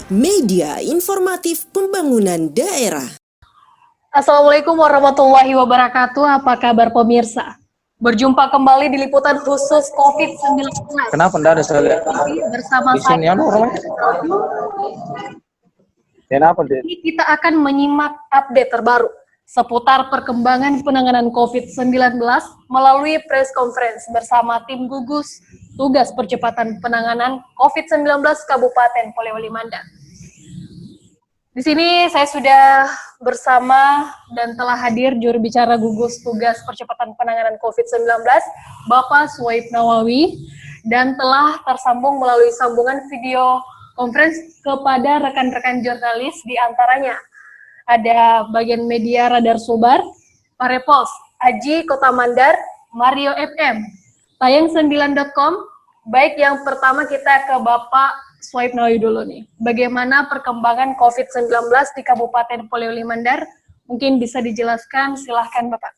Media Informatif Pembangunan Daerah. Assalamualaikum warahmatullahi wabarakatuh. Apa kabar pemirsa? Berjumpa kembali di liputan khusus COVID-19. Kenapa enggak ada saya bersama di sini saya. Kenapa deh? Ini kita akan menyimak update terbaru seputar perkembangan penanganan COVID-19 melalui press conference bersama tim gugus tugas percepatan penanganan COVID-19 Kabupaten Polewali Mandar. Di sini saya sudah bersama dan telah hadir juru bicara gugus tugas percepatan penanganan COVID-19, Bapak Suwaib Nawawi, dan telah tersambung melalui sambungan video conference kepada rekan-rekan jurnalis, di antaranya ada bagian media Radar Sobar, Parepos, Aji Kota Mandar, Mario FM, Tayang9.com. Baik, yang pertama kita ke Bapak Suwaib Nawawi dulu nih. Bagaimana perkembangan COVID-19 di Kabupaten Polewali Mandar? Mungkin bisa dijelaskan, silahkan Bapak.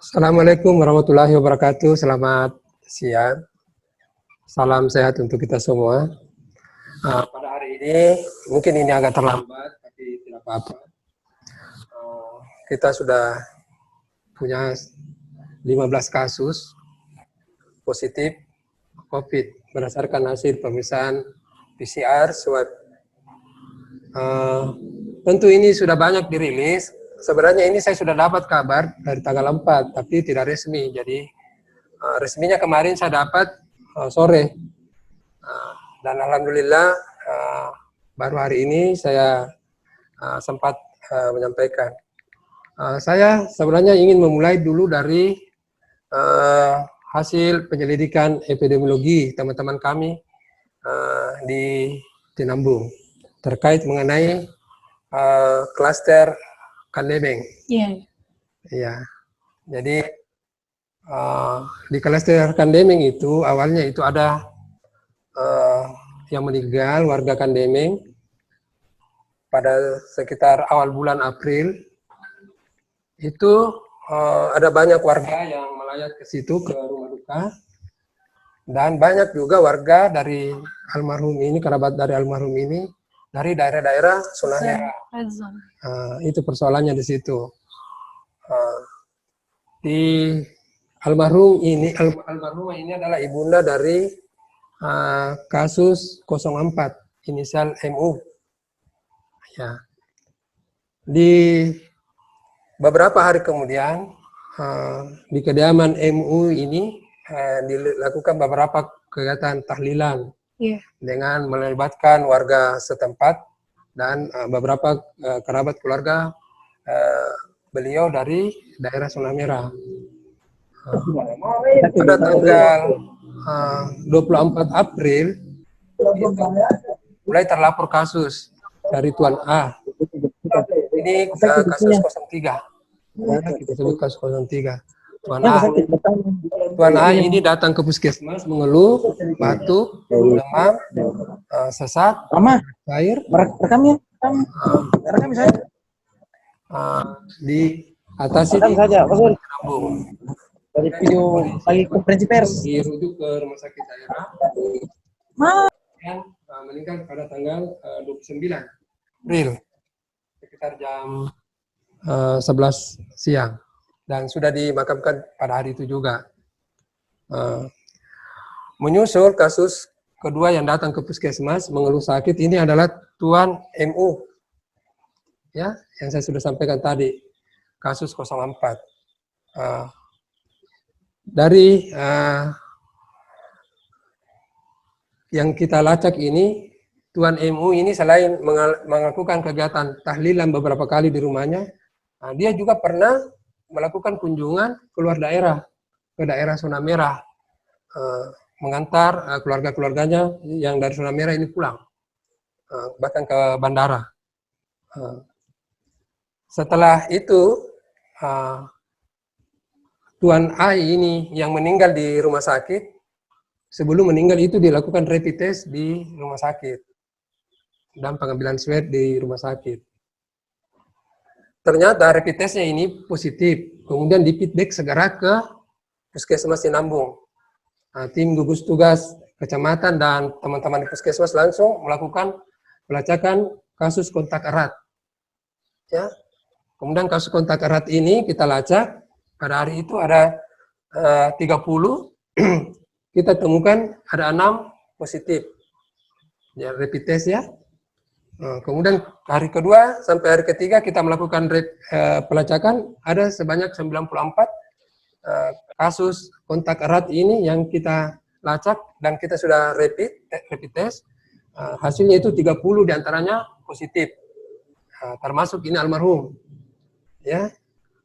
Assalamualaikum warahmatullahi wabarakatuh. Selamat siang. Salam sehat untuk kita semua. Pada hari ini, mungkin ini agak terlambat, tapi tidak apa-apa. Kita sudah punya 15 kasus positif COVID berdasarkan hasil pemeriksaan PCR swab. Tentu ini sudah banyak dirilis. Sebenarnya ini saya sudah dapat kabar dari tanggal 4, tapi tidak resmi. Jadi resminya kemarin saya dapat sore. Dan alhamdulillah baru hari ini saya sempat menyampaikan. Saya sebenarnya ingin memulai dulu dari hasil penyelidikan epidemiologi teman-teman kami di Tinambung terkait mengenai klaster Kandemeng. Iya. Jadi di klaster Kandemeng itu awalnya itu ada yang meninggal warga Kandemeng pada sekitar awal bulan April. Itu ada banyak warga yang melayat ke situ, ke rumah duka, dan banyak juga warga dari almarhum ini, kerabat dari almarhum ini, dari daerah-daerah zona merah. Itu persoalannya di situ. Di almarhumah ini adalah ibunda dari kasus 04, inisial MU. Ya. Di beberapa hari kemudian, di kediaman MU ini dilakukan beberapa kegiatan tahlilan dengan melibatkan warga setempat dan beberapa kerabat keluarga beliau dari daerah zona merah. Pada tanggal 24 April itu mulai terlapor kasus dari Tuan A. Ini kasus 03. Kita sebut kasus 03. Tuan A ini datang ke puskesmas mengeluh batuk, demam, sesak, air. Rekam saya. Di atas ini Dari video lagi konferensi pers. Dirujuk ke rumah sakit daerah. Dan meninggal pada tanggal 29 April sekitar jam 11 siang, dan sudah dimakamkan pada hari itu juga. Menyusul kasus kedua yang datang ke puskesmas mengeluh sakit ini adalah Tuan MU, ya, yang saya sudah sampaikan tadi, kasus 04. Dari yang kita lacak ini, Tuan MU ini selain melakukan kegiatan tahlilan beberapa kali di rumahnya, dia juga pernah melakukan kunjungan keluar daerah, ke daerah zona merah, mengantar keluarga-keluarganya yang dari zona merah ini pulang, bahkan ke bandara. Setelah itu, Tuan A ini yang meninggal di rumah sakit, sebelum meninggal itu dilakukan rapid test di rumah sakit dan pengambilan swab di rumah sakit. Ternyata rapid testnya ini positif, kemudian di feedback segera ke Puskesmas Tinambung. Tim gugus tugas kecamatan dan teman-teman di puskesmas langsung melakukan pelacakan kasus kontak erat. Ya. Kemudian kasus kontak erat ini kita lacak, pada hari itu ada 30, kita temukan ada 6 positif. Ya, rapid test ya. Kemudian hari kedua sampai hari ketiga kita melakukan pelacakan, ada sebanyak 94 kasus kontak erat ini yang kita lacak dan kita sudah rapid test. Hasilnya itu 30 diantaranya positif, termasuk ini almarhum. Ya.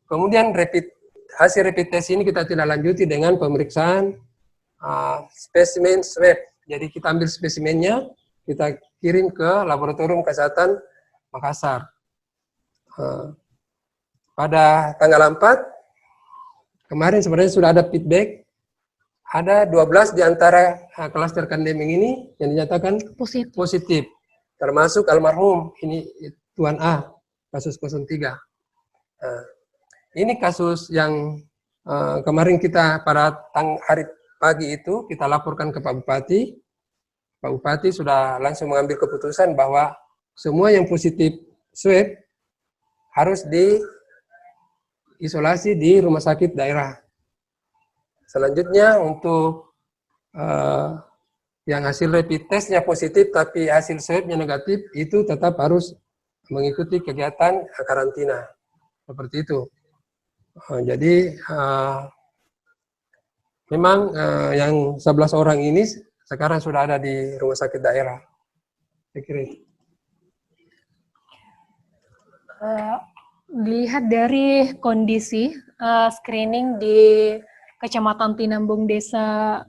Kemudian hasil rapid test ini kita tidak lanjuti dengan pemeriksaan spesimen swab. Jadi kita ambil spesimennya, kita kirim ke Laboratorium Kesehatan Makassar. Pada tanggal 4, kemarin sebenarnya sudah ada feedback, ada 12 di antara klaster kandeming ini yang dinyatakan positif. Termasuk almarhum, ini Tuan A, kasus 03. Ini kasus yang kemarin kita pada hari pagi itu kita laporkan ke Pak Bupati. Pak Bupati sudah langsung mengambil keputusan bahwa semua yang positif swab harus diisolasi di rumah sakit daerah. Selanjutnya untuk yang hasil rapid testnya positif tapi hasil swabnya negatif, itu tetap harus mengikuti kegiatan karantina. Seperti itu. Jadi memang yang 11 orang ini sekarang sudah ada di rumah sakit daerah. Saya kira itu. Dilihat dari kondisi screening di Kecamatan Tinambung, Desa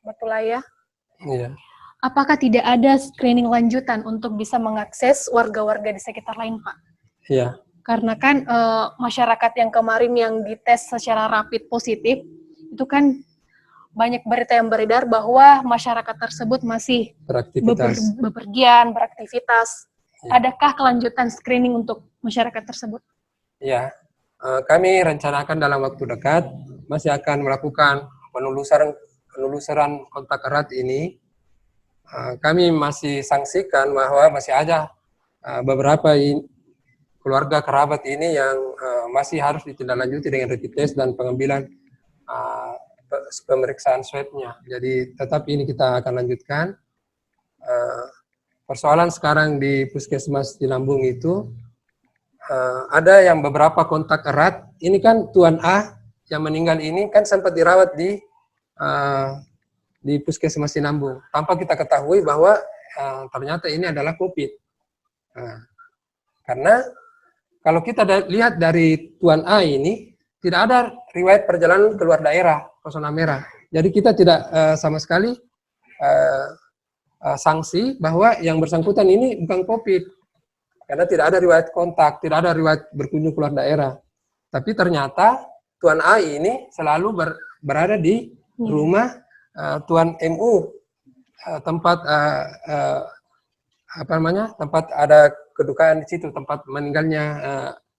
Batulaya, Iya. apakah tidak ada screening lanjutan untuk bisa mengakses warga-warga di sekitar lain, Pak? Iya. Karena kan masyarakat yang kemarin yang dites secara rapid positif, itu kan banyak berita yang beredar bahwa masyarakat tersebut masih bepergian, beraktivitas. Ya. Adakah kelanjutan screening untuk masyarakat tersebut? Ya, kami rencanakan dalam waktu dekat masih akan melakukan penelusuran kontak erat ini. Kami masih sanksikan bahwa masih ada beberapa keluarga kerabat ini yang masih harus ditindaklanjuti dengan rapid test dan pengambilan pemeriksaan swabnya. Jadi tetap ini kita akan lanjutkan. Persoalan sekarang di Puskesmas Tinambung itu ada yang beberapa kontak erat. Ini kan Tuan A yang meninggal ini kan sempat dirawat di Puskesmas Tinambung. Tanpa kita ketahui bahwa ternyata ini adalah COVID. Karena kalau kita lihat dari Tuan A ini tidak ada riwayat perjalanan keluar daerah ke zona merah. Jadi kita tidak sama sekali sanksi bahwa yang bersangkutan ini bukan COVID. Karena tidak ada riwayat kontak, tidak ada riwayat berkunjung keluar daerah. Tapi ternyata Tuan A ini selalu berada di rumah Tuan MU, tempat tempat ada kedukaan di situ, tempat meninggalnya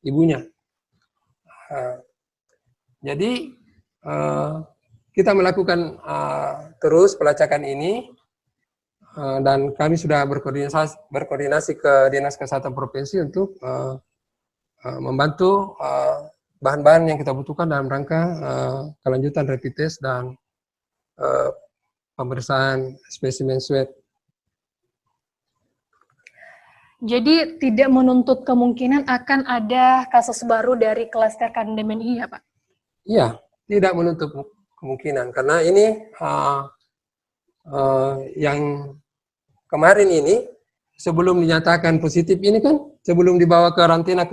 ibunya. Jadi kita melakukan terus pelacakan ini dan kami sudah berkoordinasi ke Dinas Kesehatan Provinsi untuk membantu bahan-bahan yang kita butuhkan dalam rangka kelanjutan rapid test dan pemeriksaan spesimen swab. Jadi tidak menuntut kemungkinan akan ada kasus baru dari klaster kandemen ini ya Pak? Iya, tidak menutup kemungkinan karena ini yang kemarin ini sebelum dinyatakan positif ini kan sebelum dibawa ke karantina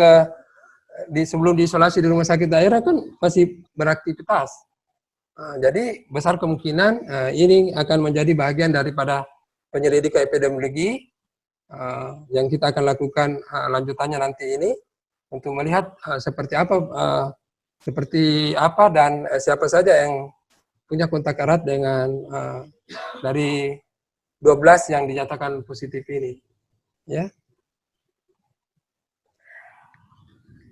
sebelum diisolasi di rumah sakit daerah kan masih beraktivitas. Jadi besar kemungkinan ini akan menjadi bagian daripada penyelidikan epidemiologi yang kita akan lakukan lanjutannya nanti ini untuk melihat seperti apa dan siapa saja yang punya kontak erat dengan dari 12 yang dinyatakan positif ini. Ya.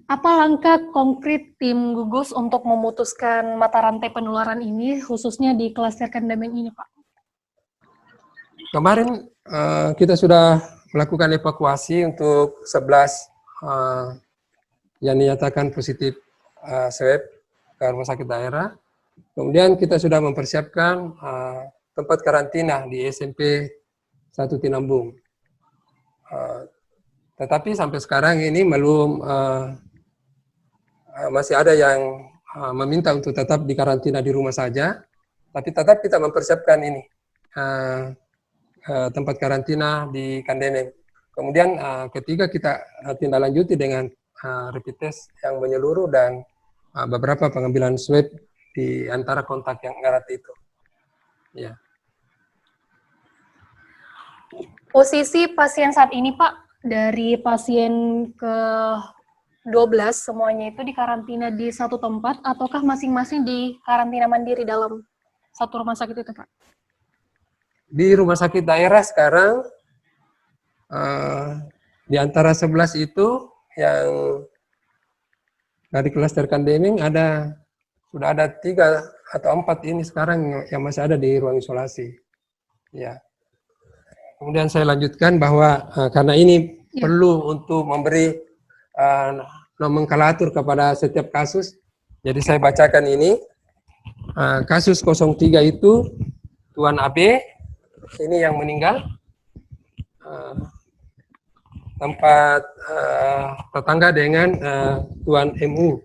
Apa langkah konkret tim gugus untuk memutuskan mata rantai penularan ini, khususnya di klaster kandemen ini, Pak? Kemarin kita sudah melakukan evakuasi untuk 11 yang dinyatakan positif swab ke rumah sakit daerah. Kemudian kita sudah mempersiapkan tempat karantina di SMP 1 Tinambung. Tetapi sampai sekarang ini belum masih ada yang meminta untuk tetap dikarantina di rumah saja, tapi tetap kita mempersiapkan ini tempat karantina di Kandemeng. Kemudian ketiga kita tindak lanjuti dengan rapid test yang menyeluruh dan beberapa pengambilan swab di antara kontak yang erat itu. Ya. Posisi pasien saat ini, Pak, dari pasien ke 12 semuanya itu dikarantina di satu tempat ataukah masing-masing di karantina mandiri dalam satu rumah sakit itu, Pak? Di rumah sakit daerah sekarang di antara 11 itu yang dari klaster Kandemeng sudah ada 3 atau 4 ini sekarang yang masih ada di ruang isolasi. Ya. Kemudian saya lanjutkan bahwa karena ini perlu untuk memberi nomenklatur kepada setiap kasus, jadi saya bacakan ini. Kasus 03 itu Tuan AB, ini yang meninggal, tempat tetangga dengan Tuan MU.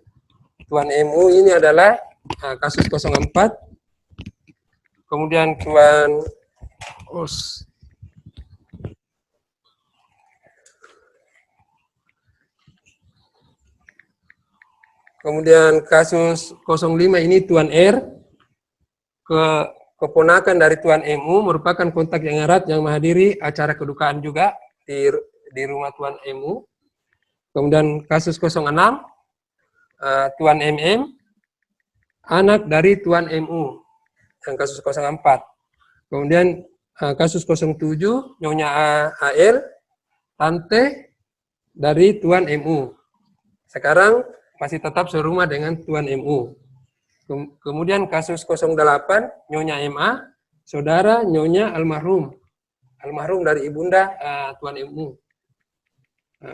Tuan MU ini adalah kasus 04, kemudian Tuan Os. Kemudian kasus 05 ini Tuan R, keponakan dari Tuan MU, merupakan kontak yang erat yang menghadiri acara kedukaan juga di rumah Tuan MU. Kemudian kasus 06, Tuan MM, anak dari Tuan MU, yang kasus 04. Kemudian kasus 07, Nyonya AL, tante dari Tuan MU. Sekarang masih tetap serumah dengan Tuan MU. Kemudian kasus 08, Nyonya MA, saudara Nyonya almarhum dari ibunda Tuan MU.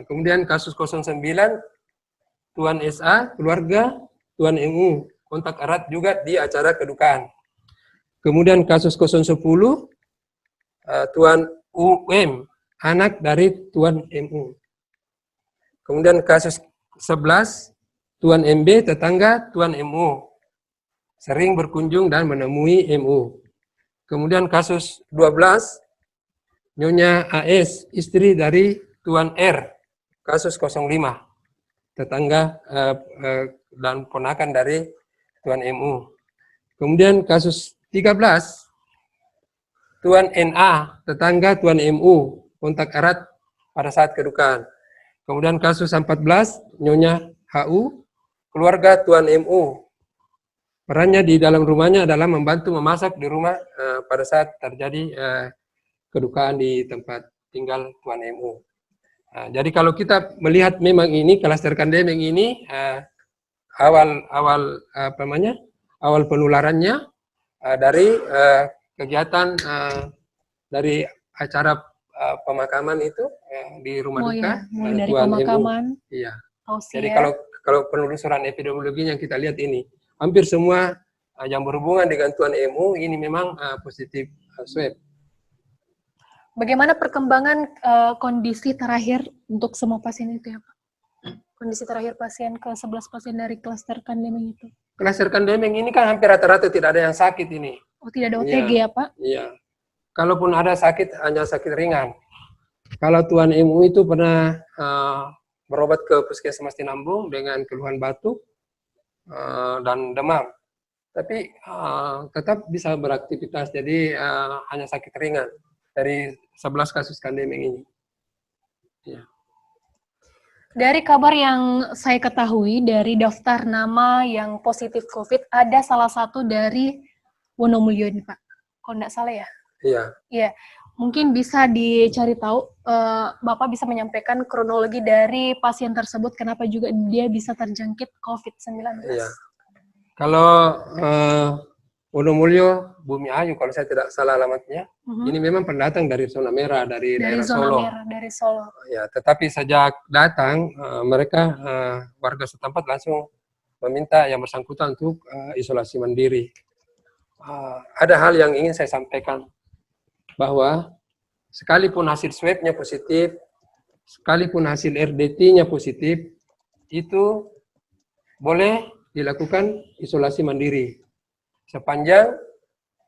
Kemudian kasus 09, Tuan SA, keluarga Tuan MU, kontak erat juga di acara kedukaan. Kemudian kasus 010, Tuan UM, anak dari Tuan MU. Kemudian kasus 11, Tuan MB, tetangga Tuan MU, sering berkunjung dan menemui MU. Kemudian kasus 12, Nyonya AS, istri dari Tuan R, kasus 05, tetangga dan ponakan dari Tuan MU. Kemudian kasus 13, Tuan NA, tetangga Tuan MU, kontak erat pada saat kedukaan. Kemudian kasus 14, Nyonya HU, keluarga Tuan MU. Perannya di dalam rumahnya adalah membantu memasak di rumah pada saat terjadi kedukaan di tempat tinggal Tuan MU. Jadi kalau kita melihat memang ini klaster Kandemeng ini awal penularannya dari kegiatan dari acara pemakaman itu di rumah duka mulai dari Tuan pemakaman. MU. Iya. Tausiah. Jadi kalau penelusuran epidemiologi yang kita lihat ini, hampir semua yang berhubungan dengan Tuan MU ini memang positif swab. Bagaimana perkembangan kondisi terakhir untuk semua pasien itu ya Pak? Kondisi terakhir pasien ke 11 pasien dari klaster Kandemeng itu. Klaster Kandemeng ini kan hampir rata-rata tidak ada yang sakit ini. Oh, tidak ada OTG ya Pak? Iya. Kalaupun ada sakit, hanya sakit ringan. Kalau Tuan MU itu pernah berobat ke Puskesmas Tinambung dengan keluhan batuk dan demam. Tapi tetap bisa beraktivitas, jadi hanya sakit ringan dari 11 kasus Kandemeng ini. Ya. Dari kabar yang saya ketahui dari daftar nama yang positif COVID, ada salah satu dari Wonomulyo ini Pak, kalau nggak salah ya? Iya. Iya, mungkin bisa dicari tahu, Bapak bisa menyampaikan kronologi dari pasien tersebut, kenapa juga dia bisa terjangkit COVID-19. Iya. Kalau Wonomulyo Bumi Ayu kalau saya tidak salah alamatnya. Ini memang pendatang dari zona merah, dari daerah zona Solo. merah, dari Solo. Ya, tetapi sejak datang mereka warga setempat langsung meminta yang bersangkutan untuk isolasi mandiri. Ada hal yang ingin saya sampaikan bahwa sekalipun hasil swab-nya positif, sekalipun hasil RDT-nya positif, itu boleh dilakukan isolasi mandiri sepanjang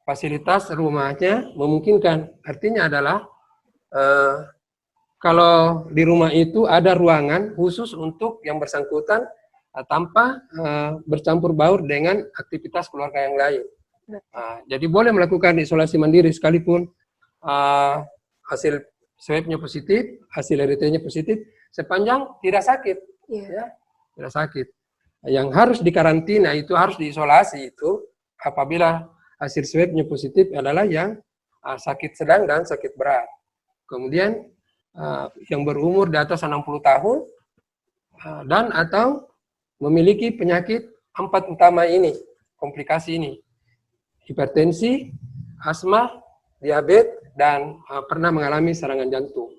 fasilitas rumahnya memungkinkan. Artinya adalah kalau di rumah itu ada ruangan khusus untuk yang bersangkutan tanpa bercampur baur dengan aktivitas keluarga yang lain. Jadi boleh melakukan isolasi mandiri sekalipun hasil swab-nya positif, hasil RT-nya positif, sepanjang tidak sakit. Ya, tidak sakit. Yang harus dikarantina itu, harus diisolasi itu apabila hasil swab-nya positif adalah yang sakit sedang dan sakit berat. Kemudian yang berumur di atas 60 tahun dan atau memiliki penyakit 4 utama ini, komplikasi ini. Hipertensi, asma, diabetes, dan pernah mengalami serangan jantung.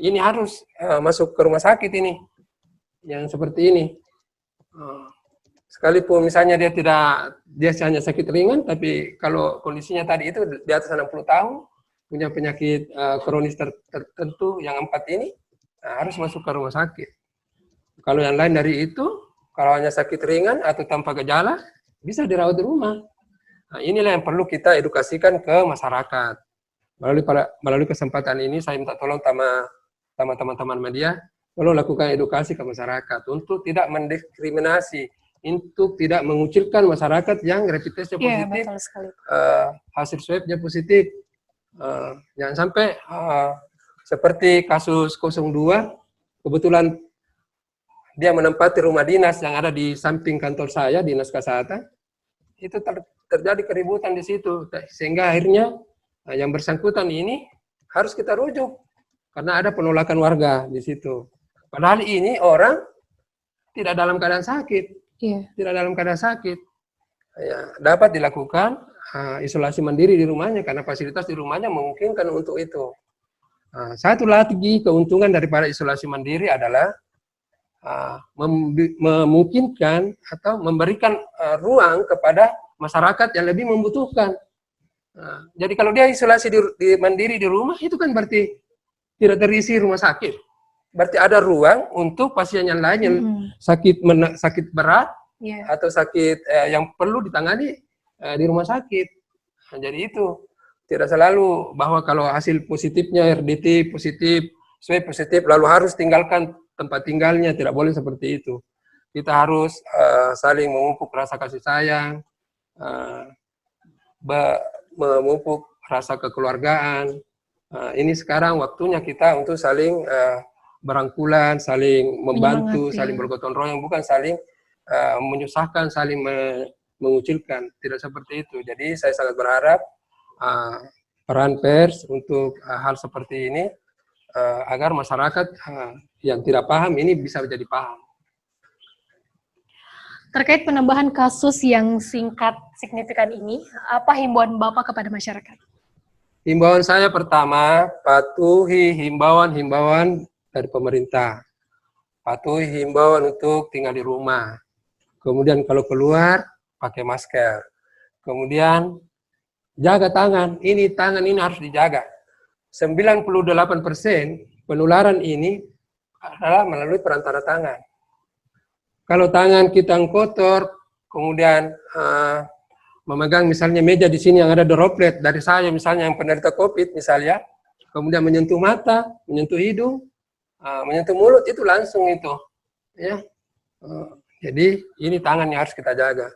Ini harus masuk ke rumah sakit ini, yang seperti ini. Sekalipun misalnya dia hanya sakit ringan, tapi kalau kondisinya tadi itu di atas 60 tahun, punya penyakit kronis tertentu yang 4 ini, harus masuk ke rumah sakit. Kalau yang lain dari itu, kalau hanya sakit ringan atau tanpa gejala, bisa dirawat di rumah. Nah, inilah yang perlu kita edukasikan ke masyarakat. Melalui kesempatan ini, saya minta tolong sama teman-teman media, tolong lakukan edukasi ke masyarakat untuk tidak mendiskriminasi, untuk tidak mengucilkan masyarakat yang rapid testnya positif, hasil swabnya positif. Jangan sampai seperti kasus 02, kebetulan dia menempati rumah dinas yang ada di samping kantor saya, Dinas Kesehatan, itu terjadi keributan di situ, sehingga akhirnya yang bersangkutan ini harus kita rujuk karena ada penolakan warga di situ. Padahal ini orang tidak dalam keadaan sakit, tidak dalam keadaan sakit, ya, dapat dilakukan isolasi mandiri di rumahnya karena fasilitas di rumahnya memungkinkan untuk itu. Satu lagi keuntungan daripada isolasi mandiri adalah memungkinkan atau memberikan ruang kepada masyarakat yang lebih membutuhkan. Jadi kalau dia isolasi mandiri di rumah, itu kan berarti tidak terisi rumah sakit. Berarti ada ruang untuk pasien yang lain yang sakit berat atau sakit yang perlu ditangani di rumah sakit. Nah, jadi itu tidak selalu bahwa kalau hasil positifnya RDT positif, swab positif, lalu harus tinggalkan tempat tinggalnya, tidak boleh seperti itu. Kita harus saling memupuk rasa kasih sayang, memupuk rasa kekeluargaan. Ini sekarang waktunya kita untuk saling berangkulan, saling membantu, saling bergotong royong, bukan saling menyusahkan, saling mengucilkan. Tidak seperti itu. Jadi saya sangat berharap peran pers untuk hal seperti ini agar masyarakat yang tidak paham ini bisa menjadi paham. Terkait penambahan kasus yang singkat signifikan ini, apa himbauan Bapak kepada masyarakat? Himbauan saya pertama, patuhi himbauan dari pemerintah. Patuhi himbauan untuk tinggal di rumah. Kemudian kalau keluar, pakai masker. Kemudian jaga tangan. Tangan ini harus dijaga. 98% penularan ini adalah melalui perantara tangan. Kalau tangan kita kotor, kemudian memegang misalnya meja di sini yang ada droplet dari saya misalnya yang penderita COVID misalnya, kemudian menyentuh mata, menyentuh hidung, menyentuh mulut, itu langsung itu, ya. Jadi ini tangan yang harus kita jaga.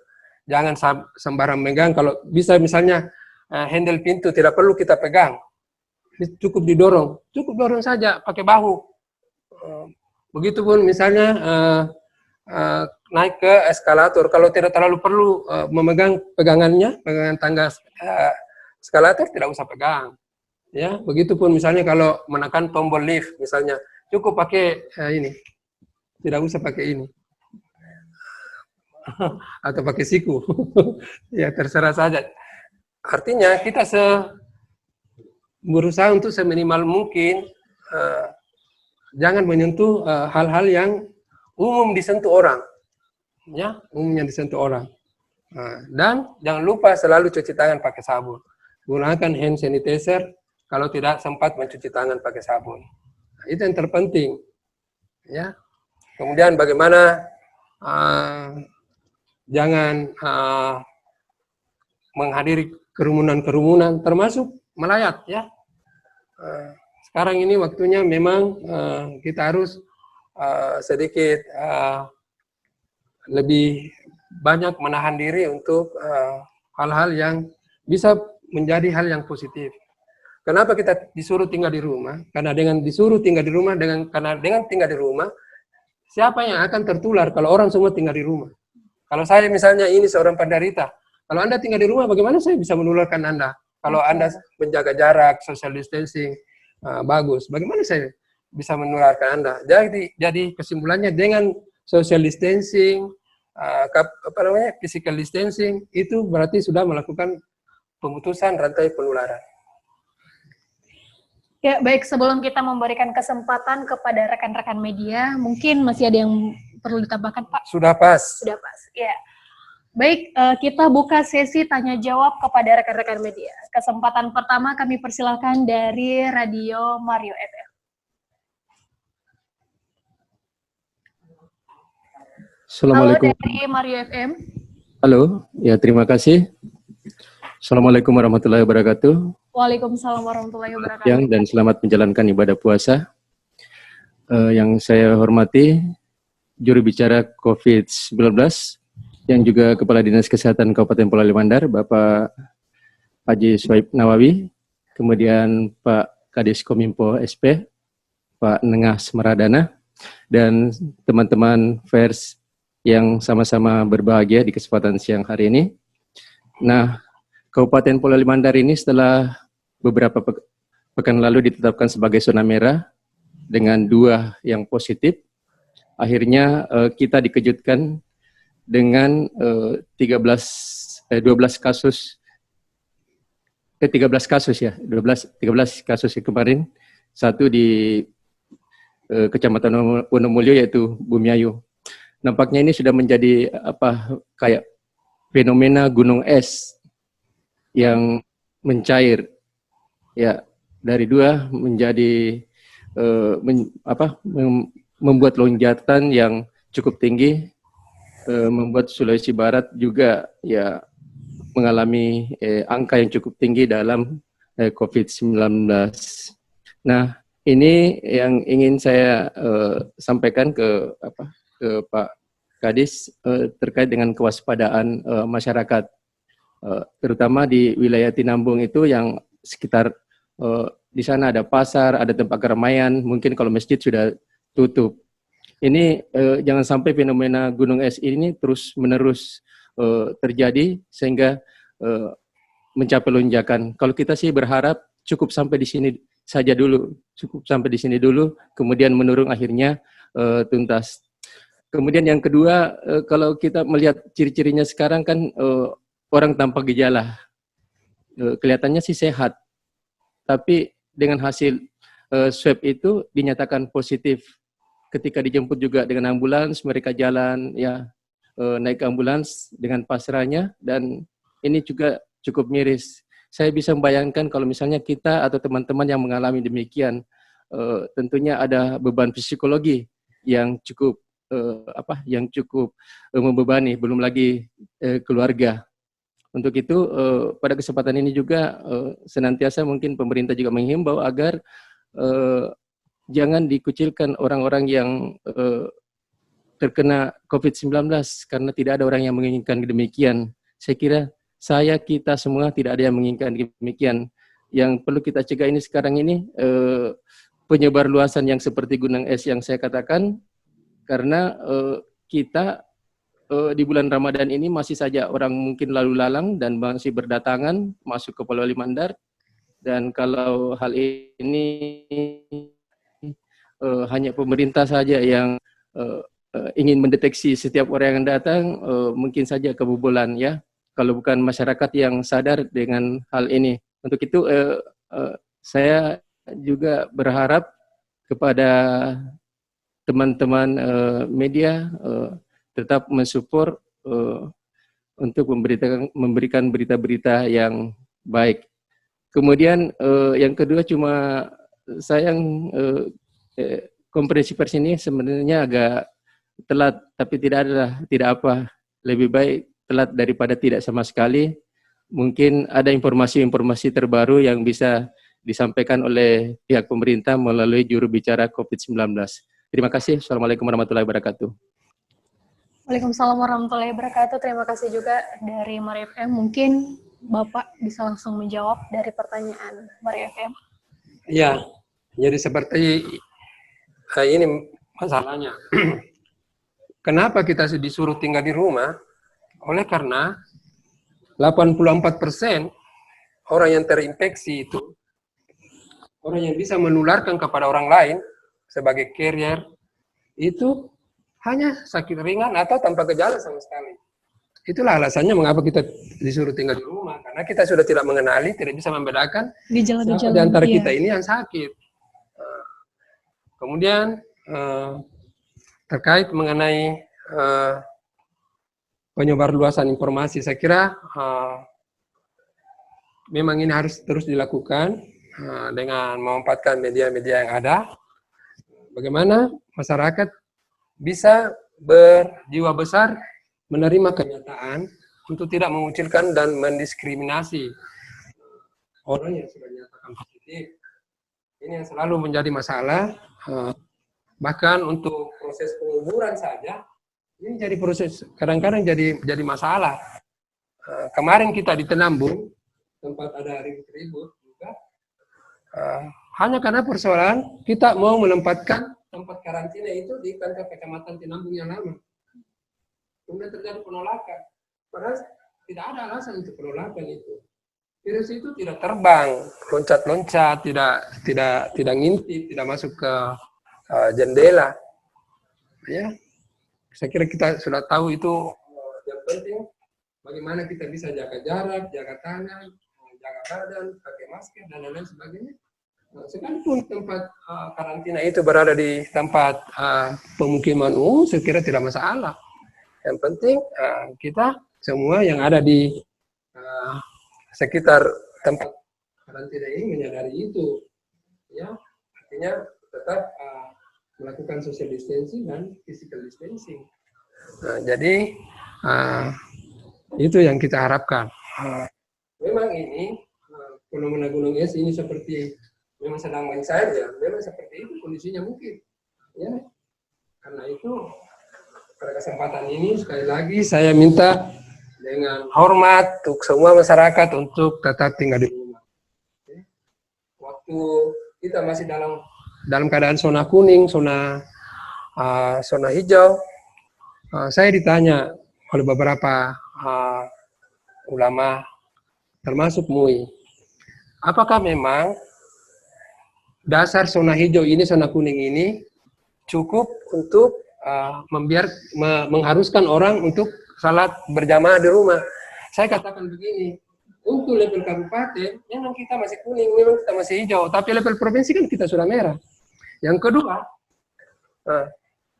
Jangan sembarang megang. Kalau bisa misalnya handle pintu tidak perlu kita pegang, cukup dorong saja pakai bahu. Begitupun misalnya naik ke eskalator, kalau tidak terlalu perlu memegang pegangan tangga eskalator tidak usah pegang, ya. Begitupun misalnya kalau menekan tombol lift misalnya, cukup pakai ini, tidak usah pakai ini atau pakai siku. Ya terserah saja. artinya kita berusaha untuk seminimal mungkin jangan menyentuh hal-hal yang umum disentuh orang, ya, umumnya disentuh orang. Dan jangan lupa selalu cuci tangan pakai sabun. Gunakan hand sanitizer kalau tidak sempat mencuci tangan pakai sabun. Itu yang terpenting, ya. Kemudian bagaimana jangan menghadiri kerumunan-kerumunan, termasuk melayat, ya. Sekarang ini waktunya memang kita harus sedikit lebih banyak menahan diri untuk hal-hal yang bisa menjadi hal yang positif. Kenapa kita disuruh tinggal di rumah? Karena dengan disuruh tinggal di rumah, karena dengan tinggal di rumah, siapa yang akan tertular kalau orang semua tinggal di rumah? Kalau saya misalnya ini seorang penderita, kalau Anda tinggal di rumah, bagaimana saya bisa menularkan Anda? Kalau Anda menjaga jarak, social distancing, bagus, bagaimana saya bisa menularkan Anda? Jadi kesimpulannya dengan social distancing, physical distancing, itu berarti sudah melakukan pemutusan rantai penularan. Ya, baik, sebelum kita memberikan kesempatan kepada rekan-rekan media, mungkin masih ada yang perlu ditambahkan, Pak? Sudah pas. Sudah pas, ya. Baik, kita buka sesi tanya-jawab kepada rekan-rekan media. Kesempatan pertama kami persilahkan dari Radio Mario FM. Assalamualaikum. Halo dari Mario FM. Halo, ya terima kasih. Assalamualaikum warahmatullahi wabarakatuh. Waalaikumsalam warahmatullahi wabarakatuh. Dan selamat menjalankan ibadah puasa. Yang saya hormati, juru bicara COVID-19, yang juga Kepala Dinas Kesehatan Kabupaten Polewali Mandar, Bapak Haji Swaib Nawawi, kemudian Pak Kadis Kominfo SP, Pak Nengah Smeradana, dan teman-teman pers yang sama-sama berbahagia di kesempatan siang hari ini. Nah, Kabupaten Polewali Mandar ini setelah beberapa pekan lalu ditetapkan sebagai zona merah dengan 2 yang positif. Akhirnya kita dikejutkan dengan 13 kasus 13 kasus ya, 13 kasus kemarin, satu di Kecamatan Wonomulyo yaitu Bumiayu. Nampaknya ini sudah menjadi kayak fenomena gunung es yang mencair, ya, dari 2 menjadi membuat lonjakan yang cukup tinggi, membuat Sulawesi Barat juga ya mengalami angka yang cukup tinggi dalam COVID-19. Nah, ini yang ingin saya sampaikan ke Pak Kadis terkait dengan kewaspadaan masyarakat, terutama di wilayah Tinambung itu yang sekitar di sana ada pasar, ada tempat keramaian, mungkin kalau masjid sudah tutup. Ini jangan sampai fenomena gunung es ini terus-menerus terjadi sehingga mencapai lonjakan. Kalau kita sih berharap cukup sampai di sini saja dulu, kemudian menurun akhirnya tuntas. Kemudian yang kedua, kalau kita melihat ciri-cirinya sekarang kan orang tanpa gejala, kelihatannya sih sehat, tapi dengan hasil swab itu dinyatakan positif. Ketika dijemput juga dengan ambulans, mereka jalan ya naik ambulans dengan pasrahnya, dan ini juga cukup miris. Saya bisa membayangkan kalau misalnya kita atau teman-teman yang mengalami demikian, tentunya ada beban psikologi yang cukup membebani, belum lagi keluarga. Untuk itu pada kesempatan ini juga senantiasa mungkin pemerintah juga menghimbau agar jangan dikucilkan orang-orang yang terkena COVID-19, karena tidak ada orang yang menginginkan demikian. Saya kira kita semua tidak ada yang menginginkan demikian. Yang perlu kita cegah ini sekarang ini penyebar luasan yang seperti gunung es yang saya katakan, karena kita di bulan Ramadan ini masih saja orang mungkin lalu lalang dan masih berdatangan masuk ke Polewali Mandar, dan kalau hal ini hanya pemerintah saja yang ingin mendeteksi setiap orang yang datang, mungkin saja kebobolan ya. kalau bukan masyarakat yang sadar dengan hal ini. Untuk itu saya juga berharap kepada teman-teman media tetap mensupport untuk memberikan berita-berita yang baik. Kemudian yang kedua cuma sayang konferensi pers ini sebenarnya agak telat, tapi tidak apa, lebih baik telat daripada tidak sama sekali. Mungkin ada informasi-informasi terbaru yang bisa disampaikan oleh pihak pemerintah melalui juru bicara COVID-19. Terima kasih. Assalamualaikum warahmatullahi wabarakatuh. Waalaikumsalam warahmatullahi wabarakatuh. Terima kasih juga dari Mari FM. Mungkin Bapak bisa langsung menjawab dari pertanyaan Mari FM. Ya, jadi seperti ini masalahnya. Kenapa kita disuruh tinggal di rumah? Oleh karena 84% orang yang terinfeksi itu orang yang bisa menularkan kepada orang lain sebagai carrier itu hanya sakit ringan atau tanpa gejala sama sekali. Itulah alasannya mengapa kita disuruh tinggal di rumah, karena kita sudah tidak mengenali, tidak bisa membedakan siapa di antara kita ini yang sakit. Kemudian terkait mengenai penyebarluasan informasi, saya kira memang ini harus terus dilakukan dengan memanfaatkan media-media yang ada. Bagaimana masyarakat bisa berjiwa besar menerima kenyataan untuk tidak mengucilkan dan mendiskriminasi orang yang sudah dinyatakan positif. Ini yang selalu menjadi masalah. Bahkan untuk proses penguburan saja, ini jadi proses kadang-kadang jadi masalah. Kemarin kita di Tenambung, tempat ada ribut-ribut juga, hanya karena persoalan kita mau menempatkan tempat karantina itu di kantor kecamatan Tenambung yang lama. Kemudian terjadi penolakan. Padahal tidak ada alasan untuk penolakan itu. Virus itu tidak terbang, loncat-loncat, tidak ngintip, tidak masuk ke jendela. Ya, saya kira kita sudah tahu itu yang penting. Bagaimana kita bisa jaga jarak, jaga tangan, jaga badan, pakai masker dan lain-lain sebagainya. Sekalipun tempat karantina itu berada di tempat pemukiman umum, saya kira tidak masalah. Yang penting kita semua yang ada di sekitar tempat karantina ini menyadari itu, ya, artinya tetap melakukan social distancing dan physical distancing. Jadi itu yang kita harapkan. Memang ini fenomena gunung es ini seperti memang sedang main saja, memang seperti itu kondisinya mungkin, ya. Karena itu pada kesempatan ini sekali lagi saya minta dengan hormat untuk semua masyarakat untuk tetap tinggal di rumah. Waktu kita masih dalam keadaan zona kuning, zona hijau, saya ditanya oleh beberapa ulama, termasuk MUI, apakah memang dasar zona hijau ini, zona kuning ini cukup untuk mengharuskan orang untuk salat berjamaah di rumah? Saya katakan begini, untuk level kabupaten, memang kita masih kuning, memang kita masih hijau, tapi level provinsi kan kita sudah merah. Yang kedua,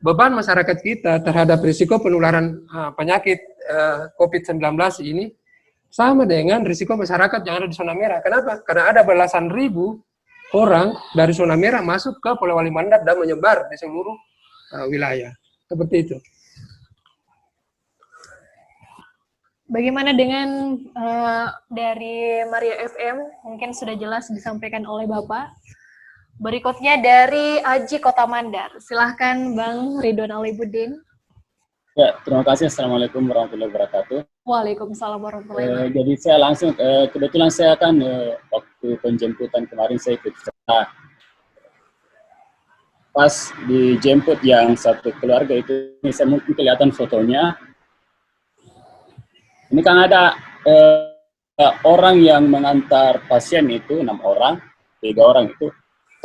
beban masyarakat kita terhadap risiko penularan penyakit COVID-19 ini sama dengan risiko masyarakat yang ada di zona merah. Kenapa? Karena ada belasan ribu orang dari zona merah masuk ke Polewali Mandar dan menyebar di seluruh wilayah. Seperti itu. Bagaimana dengan dari Maria FM? Mungkin sudah jelas disampaikan oleh Bapak. Berikutnya dari Aji Kota Mandar. Silahkan Bang Ridwan Alibuddin. Ya, terima kasih. Assalamualaikum warahmatullahi wabarakatuh. Waalaikumsalam warahmatullahi wabarakatuh. Jadi saya langsung, kebetulan saya kan waktu penjemputan kemarin saya ikut serta. Pas dijemput yang satu keluarga itu, ini saya mungkin kelihatan fotonya. Ini kan ada orang yang mengantar pasien itu 6 orang, 3 orang itu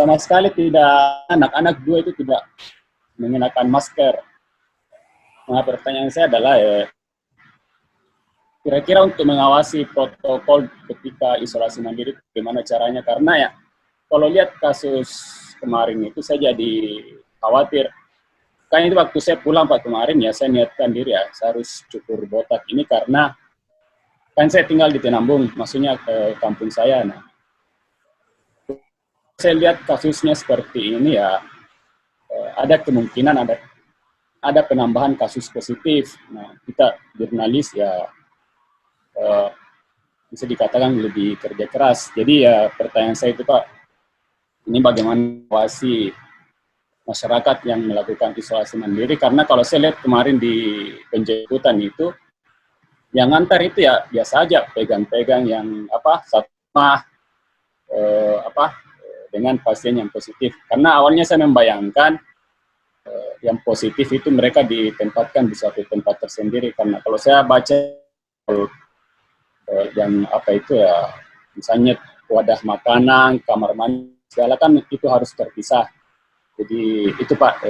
sama sekali tidak, anak-anak 2 itu tidak mengenakan masker. Nah, pertanyaan saya adalah kira-kira untuk mengawasi protokol ketika isolasi mandiri bagaimana caranya, karena ya kalau lihat kasus kemarin itu saya jadi khawatir. Kan itu waktu saya pulang Pak kemarin ya, saya niatkan diri ya saya harus cukur botak ini karena kan saya tinggal di Tenambung, maksudnya ke kampung saya. Nah, saya lihat kasusnya seperti ini ya, ada kemungkinan ada penambahan kasus positif. Nah, kita jurnalis ya bisa dikatakan lebih kerja keras. Jadi ya pertanyaan saya itu Pak, ini bagaimana mengawasi masyarakat yang melakukan isolasi mandiri, karena kalau saya lihat kemarin di penjemputan itu, yang antar itu ya biasa aja, pegang-pegang yang satu rumah dengan pasien yang positif. Karena awalnya saya membayangkan yang positif itu mereka ditempatkan di suatu tempat tersendiri, karena kalau saya baca yang itu ya, misalnya wadah makanan, kamar mandi, segala kan itu harus terpisah. Jadi itu Pak,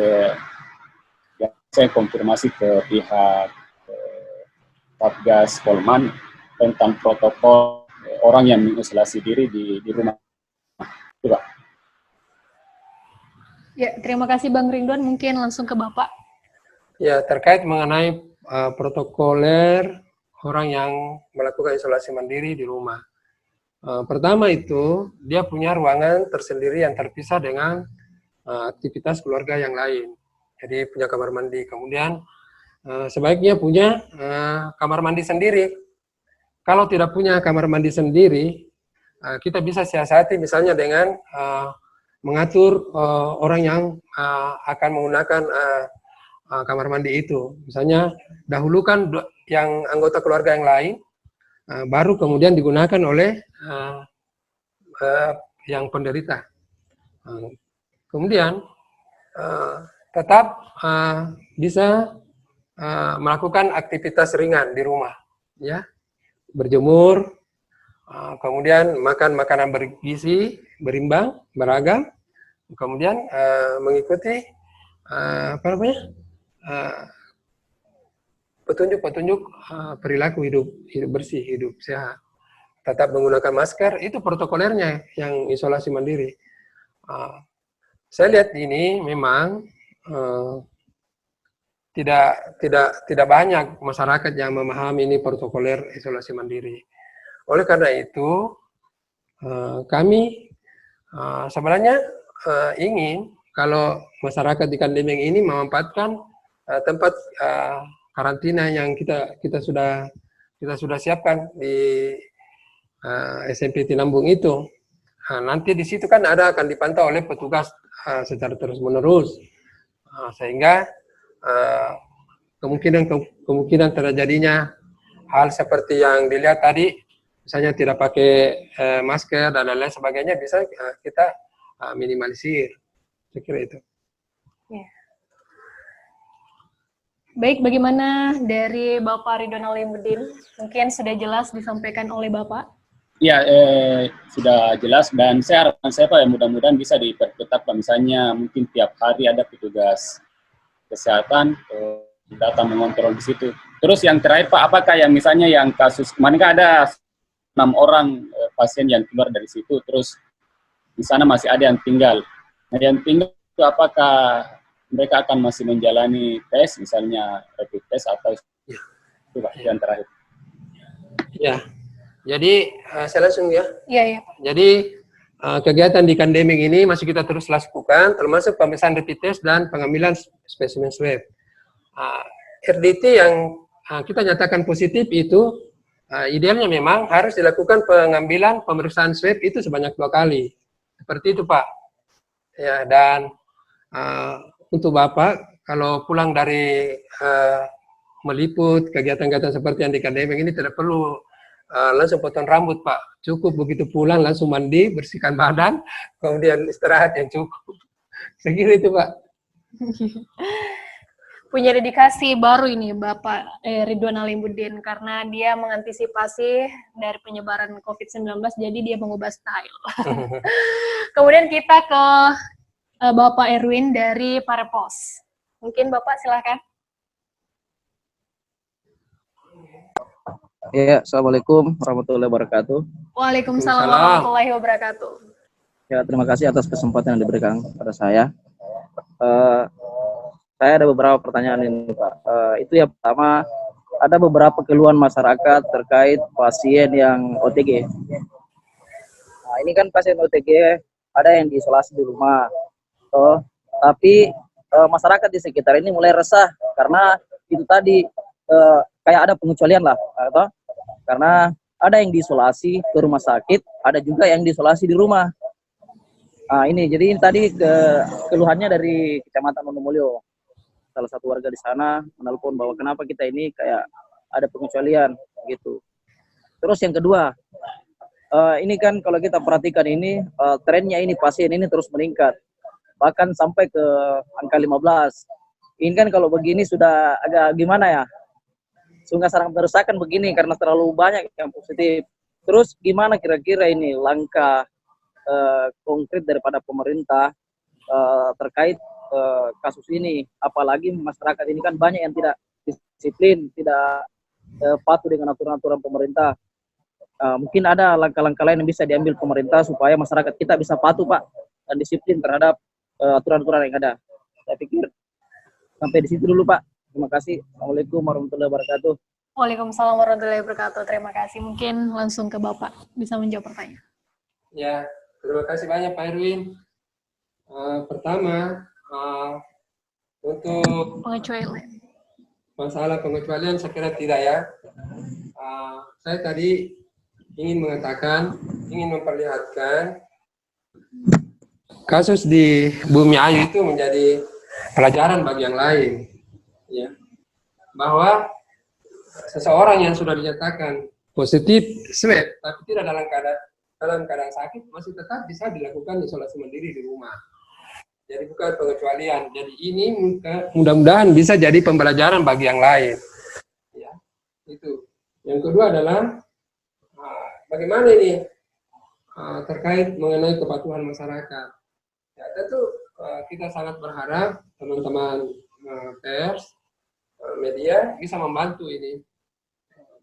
yang saya konfirmasi ke pihak Satgas Polman tentang protokol orang yang mengisolasi diri di rumah. Itu Pak. Ya, terima kasih Bang Ridwan. Mungkin langsung ke Bapak. Ya, terkait mengenai protokoler orang yang melakukan isolasi mandiri di rumah. Pertama itu, dia punya ruangan tersendiri yang terpisah dengan aktivitas keluarga yang lain. Jadi punya kamar mandi. Kemudian sebaiknya punya kamar mandi sendiri. Kalau tidak punya kamar mandi sendiri, kita bisa siasati misalnya dengan mengatur orang yang akan menggunakan kamar mandi itu. Misalnya dahulukan yang anggota keluarga yang lain, baru kemudian digunakan oleh yang penderita. Kemudian tetap bisa melakukan aktivitas ringan di rumah, ya, berjemur, kemudian makan makanan bergizi, berimbang, beragam, kemudian mengikuti petunjuk-petunjuk perilaku hidup bersih, hidup sehat. Tetap menggunakan masker, itu protokolernya yang isolasi mandiri. Saya lihat ini memang tidak banyak masyarakat yang memahami ini protokoler isolasi mandiri. Oleh karena itu, kami sebenarnya ingin kalau masyarakat di Kandemeng ini memanfaatkan tempat karantina yang kita sudah siapkan di SMP Tinambung itu. Nanti di situ kan akan dipantau oleh petugas secara terus-menerus, sehingga kemungkinan terjadinya hal seperti yang dilihat tadi, misalnya tidak pakai masker dan lain-lain sebagainya, bisa kita minimalisir. Saya kira itu. Ya. Baik, bagaimana dari Bapak Ridwan Alimuddin? Mungkin sudah jelas disampaikan oleh Bapak. Ya, sudah jelas, dan harapan saya Pak, ya mudah-mudahan bisa diperketat Pak, misalnya mungkin tiap hari ada petugas kesehatan datang mengontrol di situ. Terus yang terakhir Pak, apakah yang misalnya yang kasus kemarin kan ada 6 orang pasien yang keluar dari situ, terus di sana masih ada yang tinggal. Nah, yang tinggal itu apakah mereka akan masih menjalani tes, misalnya rapid test atau itu Pak, yang terakhir. Ya, jadi saya langsung ya. Iya. Jadi kegiatan di Kandemeng ini masih kita terus lakukan, termasuk pemeriksaan rapid test dan pengambilan spesimen swab. RDT yang kita nyatakan positif itu idealnya memang harus dilakukan pengambilan pemeriksaan swab itu sebanyak 2 kali. Seperti itu Pak. Ya, dan untuk Bapak, kalau pulang dari meliput kegiatan-kegiatan seperti yang di Kandemeng ini tidak perlu langsung potong rambut Pak. Cukup begitu pulang langsung mandi, bersihkan badan, kemudian istirahat yang cukup. Saya kira itu Pak. Punya dedikasi baru ini Bapak Ridwan Alimuddin, karena dia mengantisipasi dari penyebaran COVID-19, jadi dia mengubah style. Kemudian kita ke Bapak Erwin dari Parepos. Mungkin Bapak silakan. Ya, Assalamualaikum warahmatullahi wabarakatuh. Waalaikumsalam Waalaikumsalam. warahmatullahi wabarakatuh. Ya, terima kasih atas kesempatan yang diberikan kepada saya. Eh, saya ada beberapa pertanyaan ini, Pak. Itu yang pertama, ada beberapa keluhan masyarakat terkait pasien yang OTG. Nah, ini kan pasien OTG ada yang diisolasi di rumah. Tapi masyarakat di sekitar ini mulai resah karena itu tadi kayak ada pengecualian lah, karena ada yang diisolasi ke rumah sakit, ada juga yang diisolasi di rumah. Nah, ini jadi ini tadi keluhannya dari Kecamatan Wonomulyo. Salah satu warga di sana menelpon bahwa kenapa kita ini kayak ada pengecualian gitu. Terus yang kedua, ini kan kalau kita perhatikan ini trennya ini pasien ini terus meningkat. Bahkan sampai ke angka 15. Ini kan kalau begini sudah agak gimana ya? Sungguh sangat meresahkan begini karena terlalu banyak yang positif. Terus gimana kira-kira ini langkah konkret daripada pemerintah terkait kasus ini? Apalagi masyarakat ini kan banyak yang tidak disiplin, tidak patuh dengan aturan-aturan pemerintah. Mungkin ada langkah-langkah lain yang bisa diambil pemerintah supaya masyarakat kita bisa patuh, Pak, dan disiplin terhadap aturan-aturan yang ada. Saya pikir sampai di situ dulu, Pak. Terima kasih. Assalamualaikum warahmatullahi wabarakatuh. Waalaikumsalam warahmatullahi wabarakatuh. Terima kasih. Mungkin langsung ke Bapak bisa menjawab pertanyaan. Ya, terima kasih banyak Pak Erwin. Pertama, untuk Pengecualian. masalah pengecualian saya kira tidak ya. Saya tadi ingin memperlihatkan kasus di Bumi Ayu itu menjadi pelajaran bagi yang lain, ya, bahwa seseorang yang sudah dinyatakan positif swab tapi tidak dalam keadaan sakit masih tetap bisa dilakukan isolasi mandiri di rumah. Jadi bukan pengecualian. Jadi ini mudah-mudahan bisa jadi pembelajaran bagi yang lain. Ya, itu. Yang kedua adalah bagaimana ini terkait mengenai kepatuhan masyarakat. Ya, tentu kita sangat berharap teman-teman pers, media bisa membantu ini.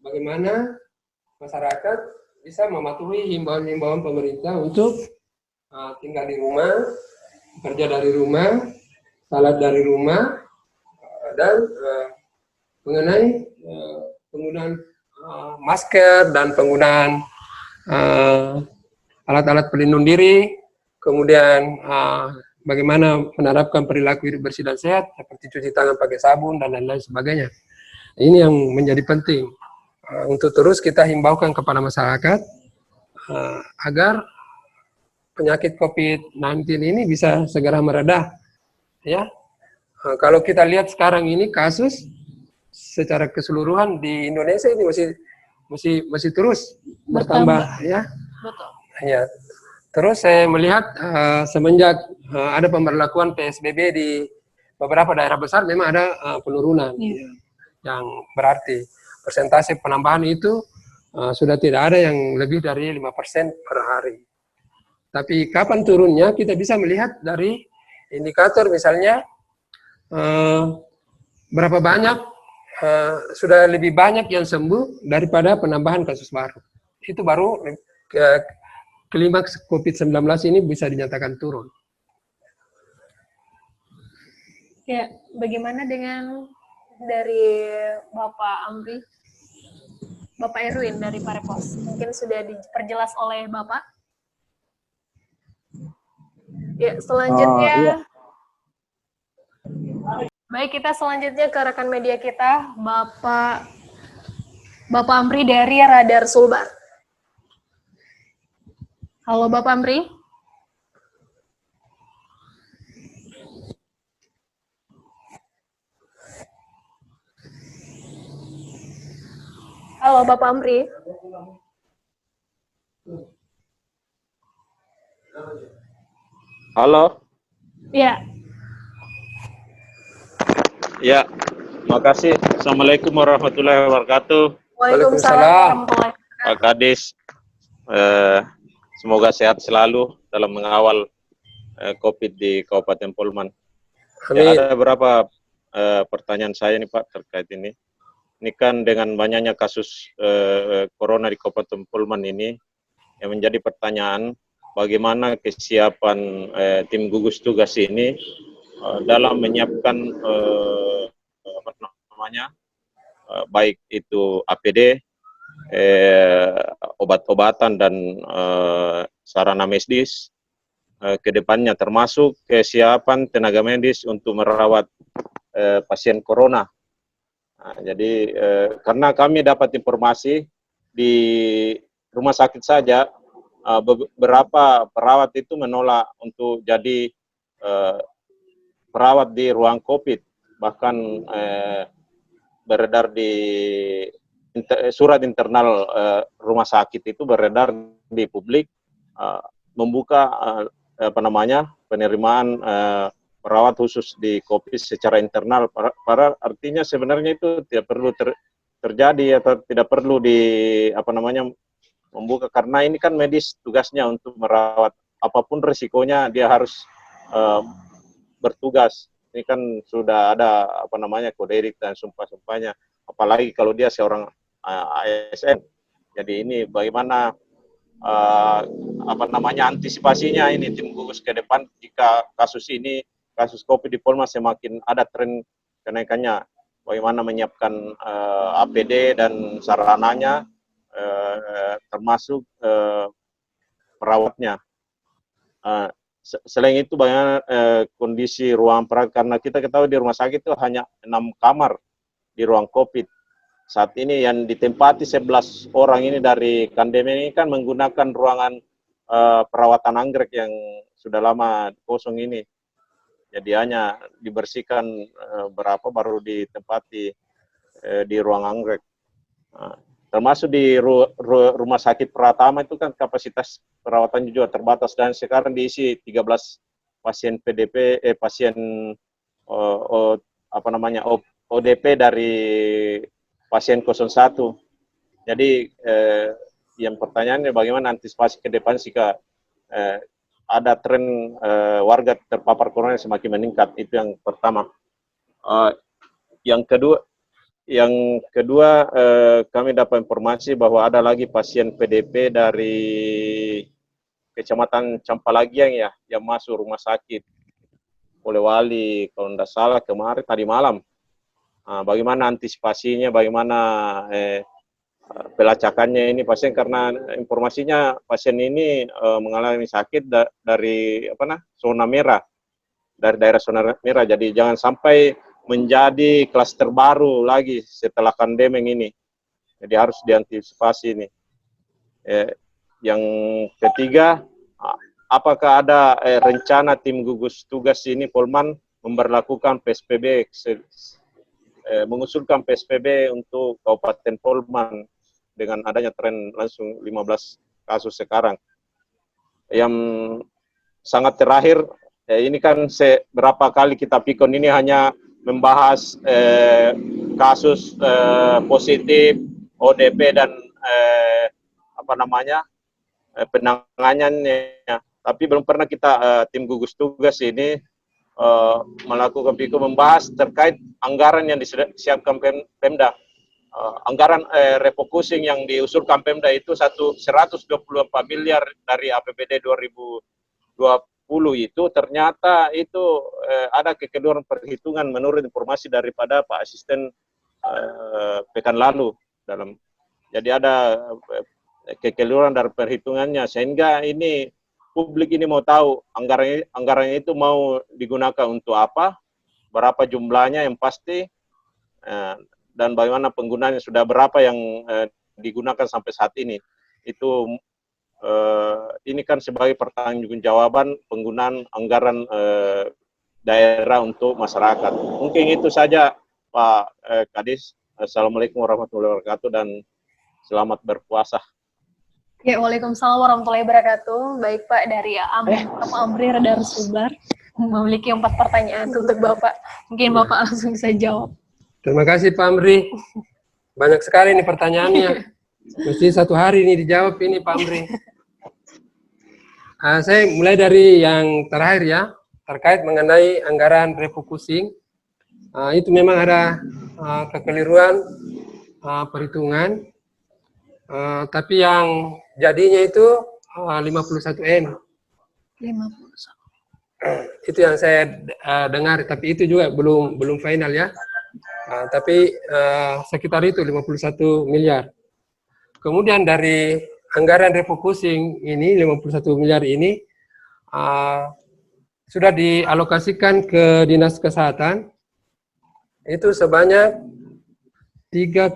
Bagaimana masyarakat bisa mematuhi himbauan-himbauan pemerintah untuk tinggal di rumah, kerja dari rumah, salat dari rumah, dan mengenai penggunaan masker dan penggunaan alat-alat pelindung diri, kemudian bagaimana menerapkan perilaku hidup bersih dan sehat seperti cuci tangan pakai sabun dan lain-lain sebagainya. Ini yang menjadi penting untuk terus kita himbaukan kepada masyarakat agar penyakit COVID-19 ini bisa segera meredah. Ya, kalau kita lihat sekarang ini kasus secara keseluruhan di Indonesia ini masih terus bertambah, ya. Betul. Ya. Terus saya melihat semenjak ada pemberlakuan PSBB di beberapa daerah besar memang ada penurunan, yang berarti persentase penambahan itu sudah tidak ada yang lebih dari 5% per hari. Tapi kapan turunnya kita bisa melihat dari indikator misalnya berapa banyak sudah lebih banyak yang sembuh daripada penambahan kasus baru. Itu baru klimaks COVID-19 ini bisa dinyatakan turun. Ya, bagaimana dengan dari Bapak Amri? Bapak Erwin dari Parepos, mungkin sudah diperjelas oleh Bapak. Ya, selanjutnya. Iya. Baik, kita selanjutnya ke rekan media kita, Bapak Amri dari Radar Sulbar. Halo Bapak Amri. Halo Bapak Amri. Halo. Ya. Ya, makasih. Assalamualaikum warahmatullahi wabarakatuh. Waalaikumsalam warahmatullahi wabarakatuh. Pak Kadis, semoga sehat selalu dalam mengawal COVID di Kabupaten Polman. Ya, ada beberapa pertanyaan saya nih Pak terkait ini. ini kan dengan banyaknya kasus corona di Kabupaten Polman ini, yang menjadi pertanyaan bagaimana kesiapan tim gugus tugas ini dalam menyiapkan apa namanya, baik itu APD, obat-obatan dan sarana medis ke depannya, termasuk kesiapan tenaga medis untuk merawat pasien corona. Nah, jadi karena kami dapat informasi di rumah sakit saja beberapa perawat itu menolak untuk jadi perawat di ruang COVID, bahkan beredar di surat internal rumah sakit itu beredar di publik, membuka apa namanya, penerimaan perawat khusus di COVID secara internal. Para artinya sebenarnya itu tidak perlu terjadi atau tidak perlu di apa namanya membuka, karena ini kan medis tugasnya untuk merawat, apapun resikonya dia harus bertugas. Ini kan sudah ada apa namanya kode etik dan sumpah-sumpahnya, apalagi kalau dia seorang ASN. Jadi ini bagaimana apa namanya antisipasinya ini tim gugus ke depan jika kasus COVID di Polman semakin ada tren kenaikannya, bagaimana menyiapkan APD dan sarananya, termasuk perawatnya. Selain itu bagaimana kondisi ruang perawat, karena kita ketahui di rumah sakit itu hanya 6 kamar di ruang COVID. Saat ini yang ditempati 11 orang ini dari Kandeme ini kan menggunakan ruangan perawatan anggrek yang sudah lama kosong ini. Jadi hanya dibersihkan berapa baru ditempati di ruang anggrek. Termasuk di rumah sakit Pratama itu kan kapasitas perawatan juga terbatas, dan sekarang diisi 13 pasien PDP, pasien apa namanya ODP dari pasien 01. Jadi yang pertanyaannya bagaimana antisipasi ke depan jika ada tren warga terpapar corona semakin meningkat. Itu yang pertama. Yang kedua, kami dapat informasi bahwa ada lagi pasien PDP dari Kecamatan Campalagiang ya, yang masuk rumah sakit Polewali kalau tidak salah kemarin tadi malam. Bagaimana antisipasinya, bagaimana pelacakannya ini pasien, karena informasinya pasien ini mengalami sakit dari zona merah, dari daerah zona merah. Jadi jangan sampai menjadi klaster baru lagi setelah Kandemeng ini. Jadi harus diantisipasi ini. Yang ketiga, apakah ada rencana tim gugus tugas ini Polman memberlakukan PSBB, mengusulkan PSBB untuk Kabupaten Polman dengan adanya tren langsung 15 kasus sekarang. Yang sangat terakhir, ini kan berapa kali kita pikon ini hanya membahas kasus positif ODP dan penanganannya, tapi belum pernah kita tim gugus tugas ini melakukan pikon membahas terkait anggaran yang disiapkan Pemda. Anggaran refocusing yang diusulkan Pemda itu 124 miliar dari APBD 2020 itu ternyata itu ada kekeliruan perhitungan menurut informasi daripada Pak Asisten pekan lalu jadi ada kekeliruan dari perhitungannya, sehingga ini publik ini mau tahu anggarannya itu mau digunakan untuk apa, berapa jumlahnya yang pasti, dan bagaimana penggunaannya, sudah berapa yang digunakan sampai saat ini. Itu ini kan sebagai pertanggungjawaban penggunaan anggaran daerah untuk masyarakat. Mungkin itu saja Pak Kadis. Assalamualaikum warahmatullahi wabarakatuh dan selamat berpuasa. Ya, waalaikumsalam warahmatullahi wabarakatuh. Baik Pak, dari Pak Amri Radar Subar memiliki 4 pertanyaan untuk Bapak. Mungkin Bapak langsung bisa jawab. Terima kasih Pak Amri. Banyak sekali nih pertanyaannya. Mesti 1 hari ini dijawab ini Pak Amri. Saya mulai dari yang terakhir ya, terkait mengenai anggaran refocusing. Itu memang ada kekeliruan perhitungan, tapi yang jadinya itu 51M. 51. Itu yang saya dengar, tapi itu juga belum final ya. Tapi sekitar itu 51 miliar. Kemudian dari anggaran refocusing ini 51 miliar ini sudah dialokasikan ke Dinas Kesehatan itu sebanyak 3,6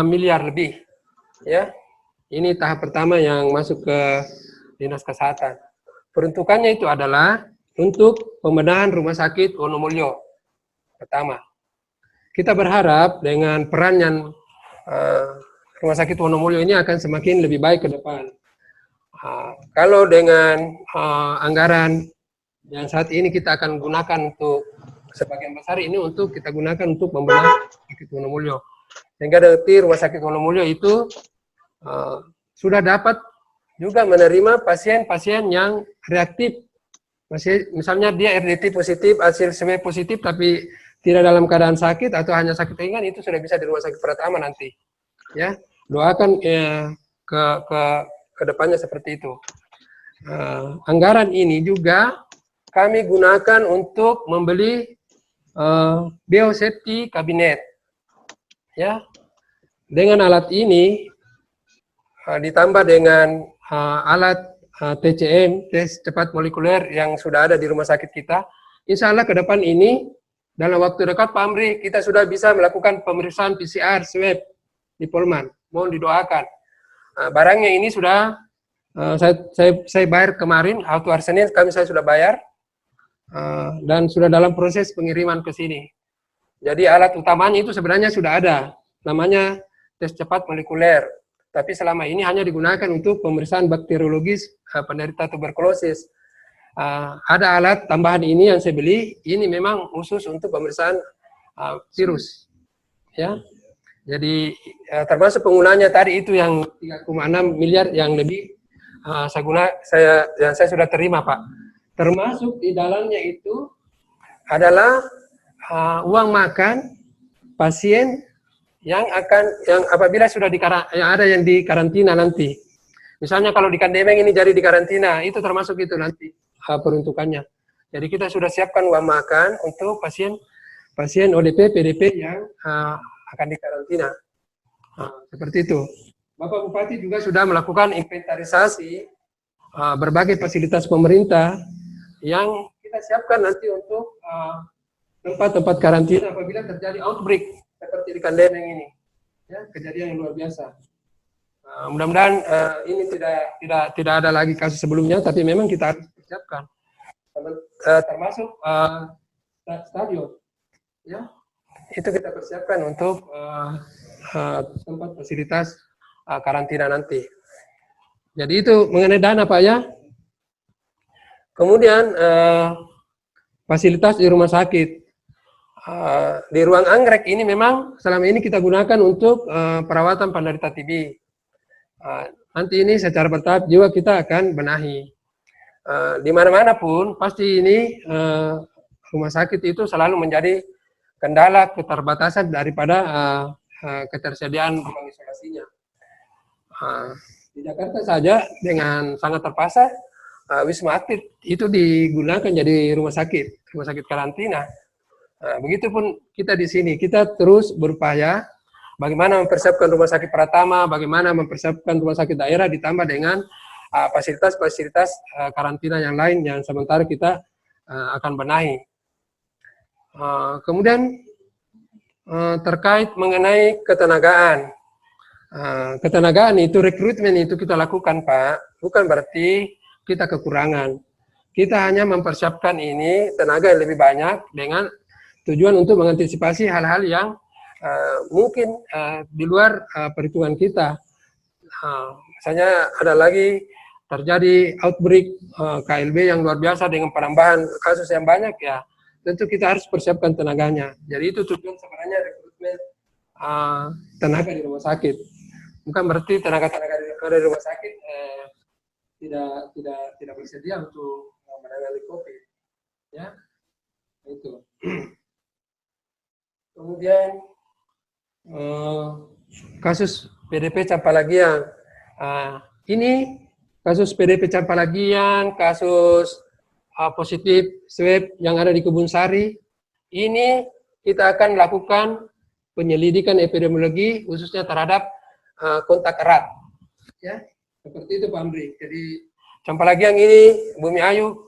miliar lebih. Ya, ini tahap pertama yang masuk ke Dinas Kesehatan. Peruntukannya itu adalah untuk pembenahan Rumah Sakit Wonomulyo. Pertama, kita berharap dengan perannya Rumah Sakit Wonomulyo ini akan semakin lebih baik ke depan. Kalau dengan anggaran yang saat ini kita akan gunakan untuk sebagian besar ini untuk kita gunakan untuk membenahi Rumah Sakit Wonomulyo. Sehingga nanti Rumah Sakit Wonomulyo itu sudah dapat juga menerima pasien-pasien yang reaktif. Misalnya dia RDT positif, hasil swab positif, tapi tidak dalam keadaan sakit atau hanya sakit ringan, itu sudah bisa di Rumah Sakit Pratama nanti. Ya, doakan ke depannya seperti itu. Anggaran ini juga kami gunakan untuk membeli biosafety kabinet. Ya, dengan alat ini ditambah dengan alat TCM, tes cepat molekuler yang sudah ada di rumah sakit kita, insya Allah ke depan ini dalam waktu dekat Pak Amri kita sudah bisa melakukan pemeriksaan PCR swab di Polman. Mohon didoakan. Barangnya ini sudah saya bayar kemarin, waktu hari Senin saya sudah bayar dan sudah dalam proses pengiriman ke sini. Jadi alat utamanya itu sebenarnya sudah ada, namanya tes cepat molekuler. Tapi selama ini hanya digunakan untuk pemeriksaan bakteriologis penderita tuberkulosis. Ada alat tambahan ini yang saya beli, ini memang khusus untuk pemeriksaan virus. Ya, jadi termasuk penggunanya tadi itu yang 3,6 miliar yang lebih saya sudah terima Pak. Termasuk di dalamnya itu adalah uang makan pasien yang apabila sudah yang ada yang di karantina nanti. Misalnya kalau di Kandemeng ini jadi di karantina, itu termasuk itu nanti peruntukannya. Jadi kita sudah siapkan uang makan untuk pasien ODP, PDP yang akan dikarantina. Seperti itu. Bapak Bupati juga sudah melakukan inventarisasi berbagai fasilitas pemerintah yang kita siapkan nanti untuk tempat-tempat karantina apabila terjadi outbreak seperti di Kandemeng ini, ya, kejadian yang luar biasa. Mudah-mudahan ini tidak ada lagi kasus sebelumnya, tapi memang kita harus persiapkan, termasuk stadion, ya, itu kita persiapkan untuk tempat fasilitas karantina nanti. Jadi itu mengenai dana Pak ya. Kemudian fasilitas di rumah sakit. Di ruang anggrek ini memang selama ini kita gunakan untuk perawatan penderita TB. Nanti ini secara bertahap juga kita akan benahi. Di mana-mana pun pasti ini rumah sakit itu selalu menjadi kendala keterbatasan daripada ketersediaan ruang isolasinya. Di Jakarta saja dengan sangat terpaksa Wisma Atlet itu digunakan jadi rumah sakit karantina. Begitupun kita di sini, kita terus berupaya bagaimana mempersiapkan rumah sakit Pratama, bagaimana mempersiapkan rumah sakit daerah ditambah dengan fasilitas-fasilitas karantina yang lain yang sementara kita akan benahi. Kemudian terkait mengenai ketenagaan. Ketenagaan itu, rekrutmen itu kita lakukan Pak, bukan berarti kita kekurangan. Kita hanya mempersiapkan ini tenaga yang lebih banyak dengan tujuan untuk mengantisipasi hal-hal yang mungkin di luar perhitungan kita. Misalnya ada lagi terjadi outbreak KLB yang luar biasa dengan penambahan kasus yang banyak ya, tentu kita harus persiapkan tenaganya. Jadi itu tujuan sebenarnya rekrutmen tenaga di rumah sakit. Bukan berarti tenaga-tenaga di rumah sakit tidak bersedia untuk menangani COVID. Ya, itu. kemudian kasus PDP Campalagian. Ini kasus PDP Campalagian, kasus positif swab yang ada di Kebun Sari. Ini kita akan lakukan penyelidikan epidemiologi khususnya terhadap kontak erat. Ya, seperti itu Pak Amri. Jadi Campalagian ini, Bumi Ayu,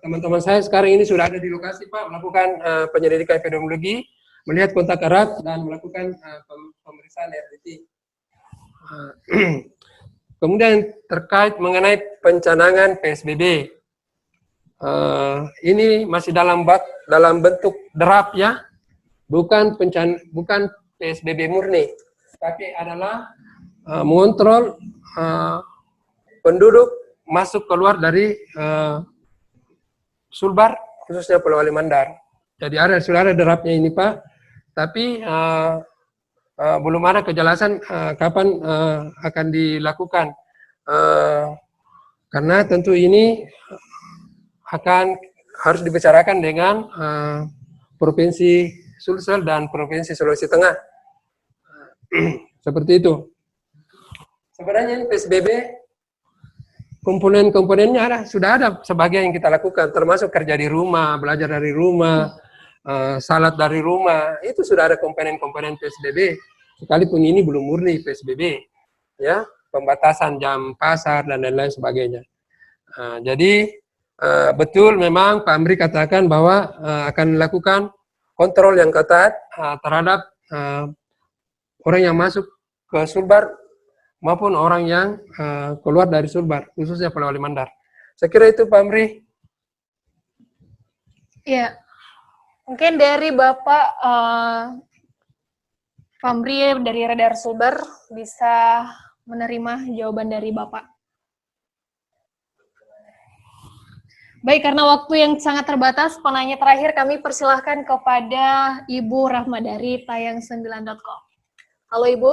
teman-teman saya sekarang ini sudah ada di lokasi Pak, melakukan penyelidikan epidemiologi, melihat kontak erat dan melakukan pemeriksaan RDT. Kemudian terkait mengenai pencanangan PSBB, ini masih dalam bentuk draft ya, bukan PSBB murni, tapi adalah mengontrol penduduk masuk keluar dari Sulbar, khususnya Pulau Alimandar. Jadi sudah ada draftnya ini Pak, tapi belum ada kejelasan kapan akan dilakukan, karena tentu ini harus dibicarakan dengan Provinsi Sulsel dan Provinsi Sulawesi Tengah. Seperti itu. Sebenarnya ini PSBB komponen-komponennya sudah ada sebagian yang kita lakukan, termasuk kerja di rumah, belajar dari rumah, salat dari rumah, itu sudah ada komponen-komponen PSBB, sekalipun ini belum murni PSBB, ya, pembatasan jam pasar dan lain-lain sebagainya. Jadi betul memang Pak Amri katakan bahwa akan melakukan kontrol yang ketat terhadap orang yang masuk ke Sulbar maupun orang yang keluar dari Sulbar, khususnya Pulau Alimandar. Saya kira itu Pak Amri. Ya, mungkin dari Bapak Pak Amri dari Radar Sulbar bisa menerima jawaban dari Bapak. Baik, karena waktu yang sangat terbatas, penanya terakhir kami persilahkan kepada Ibu Rahma dari tayang9.com. Halo Ibu.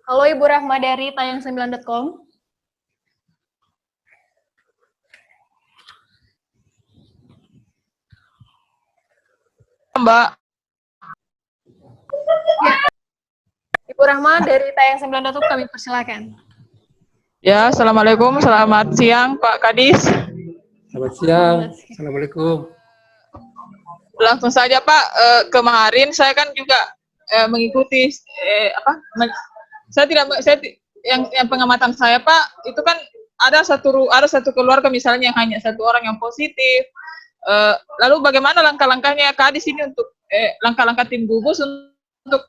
Halo Ibu Rahma dari tayang9.com. Mbak. Ya. Ibu Rahma dari tayang9.com kami persilakan. Ya, Assalamualaikum, selamat siang Pak Kadis. Selamat siang, Assalamualaikum. Langsung saja Pak, kemarin saya kan juga mengikuti yang pengamatan saya Pak, itu kan ada satu keluarga misalnya yang hanya satu orang yang positif. Lalu bagaimana langkah-langkahnya Kadis ini untuk langkah-langkah tim gugus untuk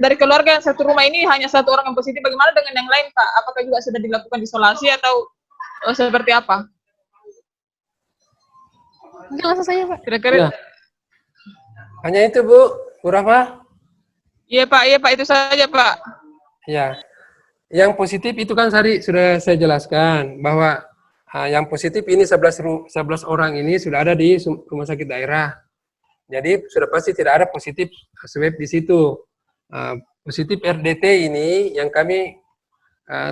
dari keluarga yang satu rumah ini hanya satu orang yang positif, bagaimana dengan yang lain Pak? Apakah juga sudah dilakukan isolasi atau seperti apa? Mungkin langsung saja Pak. Kira-kira. Ya. Hanya itu Bu Rahma? Iya Pak, itu saja Pak. Ya, yang positif itu kan tadi sudah saya jelaskan bahwa yang positif ini 11 orang ini sudah ada di rumah sakit daerah. Jadi sudah pasti tidak ada positif swab di situ. Positif RDT ini yang kami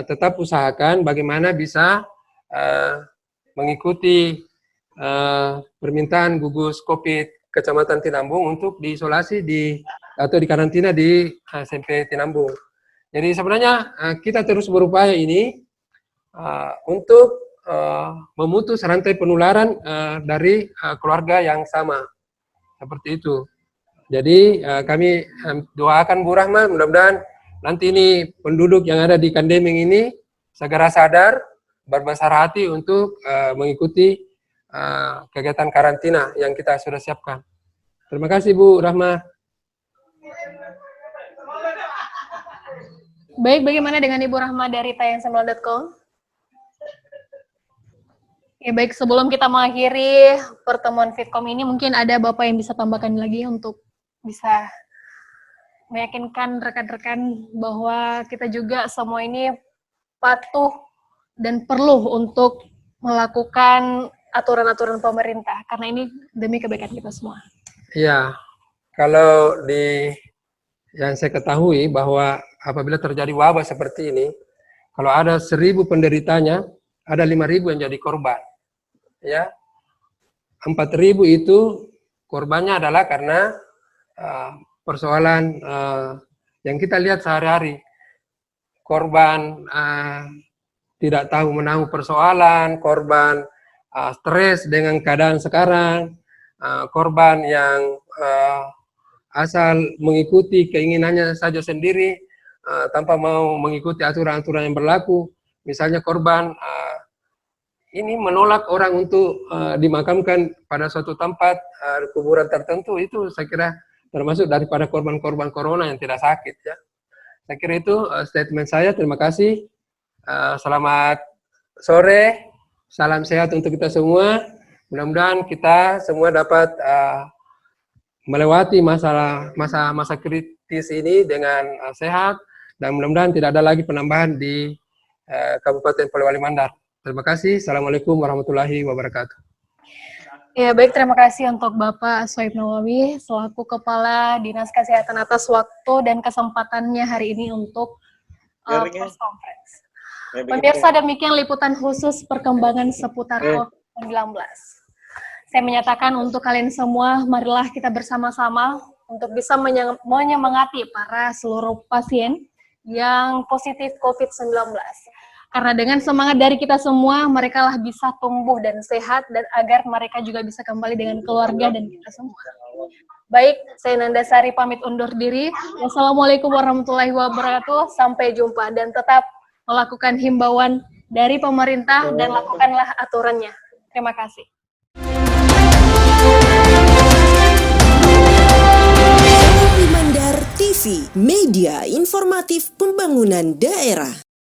tetap usahakan bagaimana bisa mengikuti permintaan gugus COVID Kecamatan Tinambung untuk diisolasi atau dikarantina di SMP Tinambung. Jadi sebenarnya kita terus berupaya ini untuk memutus rantai penularan dari keluarga yang sama. Seperti itu. Jadi kami doakan Bu Rahma, mudah-mudahan nanti ini penduduk yang ada di Kandeming ini segera sadar, berbesar hati untuk mengikuti kegiatan karantina yang kita sudah siapkan. Terima kasih Bu Rahma. Baik, bagaimana dengan Ibu Rahma dari tayang9.com? Ya baik, sebelum kita mengakhiri pertemuan Fitkom ini, mungkin ada Bapak yang bisa tambahkan lagi untuk bisa meyakinkan rekan-rekan bahwa kita juga semua ini patuh dan perlu untuk melakukan aturan-aturan pemerintah, karena ini demi kebaikan kita semua. Iya, kalau yang saya ketahui bahwa apabila terjadi wabah seperti ini, kalau ada 1.000 penderitanya, ada 5.000 yang jadi korban. Ya, 4.000 itu korbannya adalah karena persoalan yang kita lihat sehari-hari. Korban tidak tahu menahu persoalan, korban stres dengan keadaan sekarang, korban yang asal mengikuti keinginannya saja sendiri tanpa mau mengikuti aturan-aturan yang berlaku. Misalnya korban ini menolak orang untuk dimakamkan pada suatu tempat kuburan tertentu, itu saya kira termasuk daripada korban-korban corona yang tidak sakit ya. Saya kira itu statement saya. Terima kasih. Selamat sore. Salam sehat untuk kita semua. Mudah-mudahan kita semua dapat melewati masa kritis ini dengan sehat, dan mudah-mudahan tidak ada lagi penambahan di Kabupaten Polewali Mandar. Terima kasih. Assalamualaikum warahmatullahi wabarakatuh. Ya, baik, terima kasih untuk Bapak Sohib Nawawi selaku Kepala Dinas Kesehatan atas waktu dan kesempatannya hari ini untuk press conference. Pemirsa, demikian liputan khusus perkembangan seputar COVID-19. Saya menyatakan untuk kalian semua, marilah kita bersama-sama untuk bisa menyemangati para seluruh pasien yang positif COVID-19. Karena dengan semangat dari kita semua, mereka lah bisa tumbuh dan sehat, dan agar mereka juga bisa kembali dengan keluarga dan kita semua. Baik, saya Nanda Sari pamit undur diri. Wassalamualaikum warahmatullahi wabarakatuh. Sampai jumpa, dan tetap melakukan himbauan dari pemerintah dan lakukanlah aturannya. Terima kasih. Polewali Mandar TV, media informatif pembangunan daerah.